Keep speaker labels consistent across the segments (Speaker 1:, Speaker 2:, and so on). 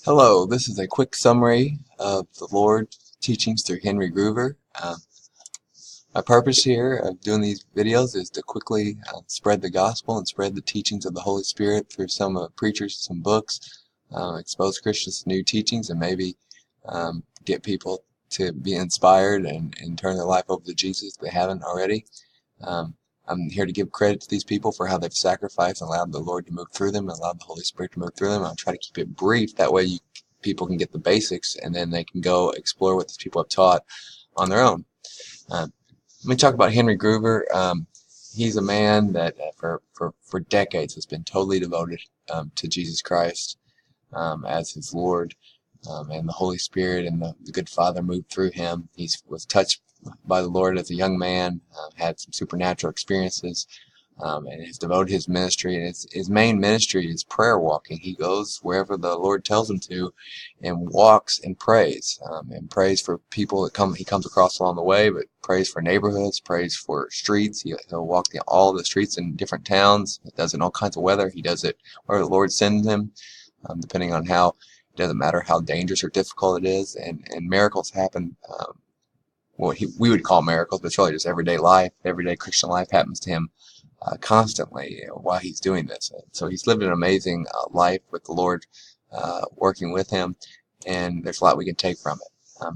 Speaker 1: Hello, this is a quick summary of the Lord teachings through Henry Gruver. My purpose here of doing these videos is to quickly spread the gospel and spread the teachings of the Holy Spirit through some preachers, some books, expose Christians to new teachings, and maybe get people to be inspired and turn their life over to Jesus if they haven't already. Um, I'm here to give credit to these people for how they've sacrificed and allowed the Lord to move through them and allowed the Holy Spirit to move through them. I'll try to keep it brief. That way people can get the basics and then they can go explore what these people have taught on their own. Let me talk about Henry Gruver. He's a man that for decades has been totally devoted to Jesus Christ as his Lord. And the Holy Spirit and the good Father moved through him. He was touched by the Lord as a young man, had some supernatural experiences, and has devoted his ministry. And his main ministry is prayer walking. He goes wherever the Lord tells him to and walks and prays for people that he comes across along the way, but prays for neighborhoods, prays for streets. He'll walk all the streets in different towns. He does it in all kinds of weather. He does it where the Lord sends him, depending on how. It doesn't matter how dangerous or difficult it is, and miracles happen. We would call miracles, but it's really just everyday life. Everyday Christian life happens to him constantly while he's doing this. So he's lived an amazing life with the Lord, working with him, and there's a lot we can take from it.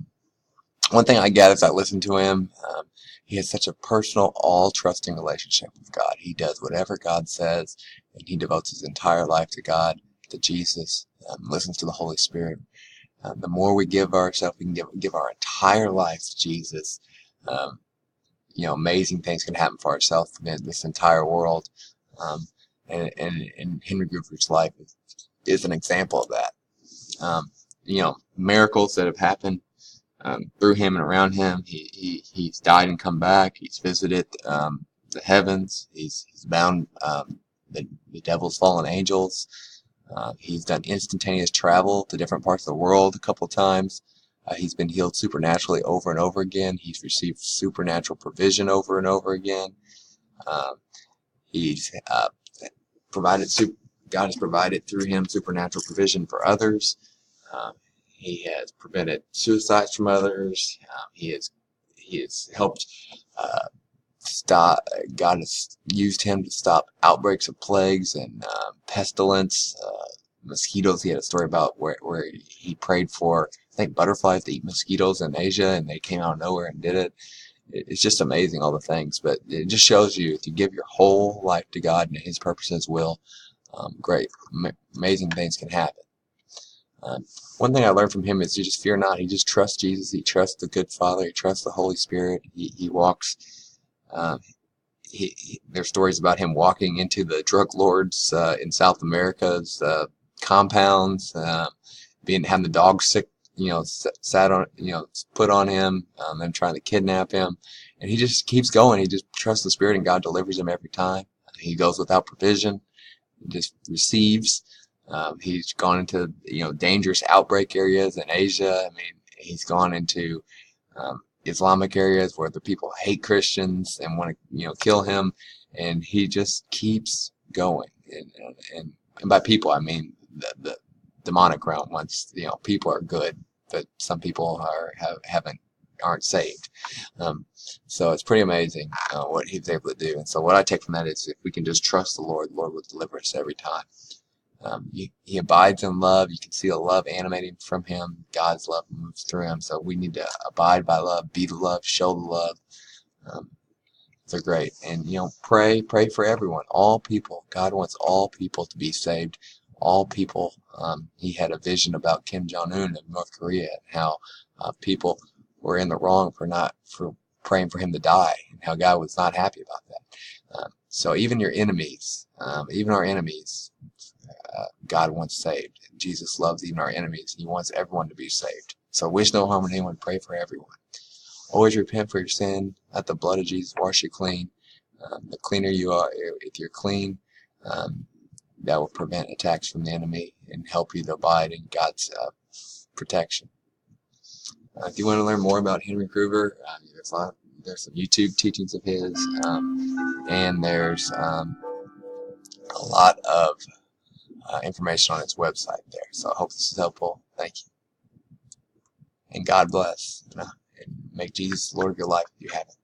Speaker 1: One thing I get as I listen to him, he has such a personal, all-trusting relationship with God. He does whatever God says, and he devotes his entire life to God, to Jesus, listens to the Holy Spirit. The more we give ourselves, we can give our entire life to Jesus. Amazing things can happen for ourselves in this entire world. And Henry Gruver's life is an example of that. Miracles that have happened through him and around him. He's died and come back. He's visited the heavens. He's bound the devil's fallen angels. He's done instantaneous travel to different parts of the world a couple of times. He's been healed supernaturally over and over again. He's received supernatural provision over and over again. He's provided. God has provided through him supernatural provision for others. He has prevented suicides from others. He has helped stop. God has used him to stop outbreaks of plagues and pestilence, mosquitoes. He had a story about where he prayed for, I think, butterflies to eat mosquitoes in Asia, and they came out of nowhere and did it. It's just amazing, all the things. But it just shows you, if you give your whole life to God and his purpose and his will, amazing things can happen. One thing I learned from him is you just fear not. He just trusts Jesus. He trusts the good Father. He trusts the Holy Spirit. He walks. There's stories about him walking into the drug lords in South America's compounds, having the dogs sick, sat on, put on him, them trying to kidnap him, and he just keeps going. He just trusts the Spirit, and God delivers him every time. He goes without provision, he just receives. He's gone into dangerous outbreak areas in Asia. I mean, he's gone into Islamic areas where the people hate Christians and want to kill him, and he just keeps going. And by people, I mean the demonic realm. Once people are good, but some people aren't saved. So it's pretty amazing what he's able to do. And so what I take from that is, if we can just trust the Lord will deliver us every time. He abides in love. You can see the love animating from him. God's love moves through him. So we need to abide by love, be the love, show the love. They're great. And pray for everyone, all people. God wants all people to be saved. All people. He had a vision about Kim Jong-un of North Korea, and how people were in the wrong for praying for him to die, and how God was not happy about that. So even your enemies, even our enemies, God wants saved. Jesus loves even our enemies. He wants everyone to be saved. So wish no harm on anyone. Pray for everyone. Always repent for your sin. Let the blood of Jesus wash you clean. The cleaner you are, if you're clean, that will prevent attacks from the enemy and help you to abide in God's protection. If you want to learn more about Henry Gruver, there's some YouTube teachings of his, and there's a lot of information on his website there. So I hope this is helpful. Thank you. And God bless. And make Jesus the Lord of your life if you haven't.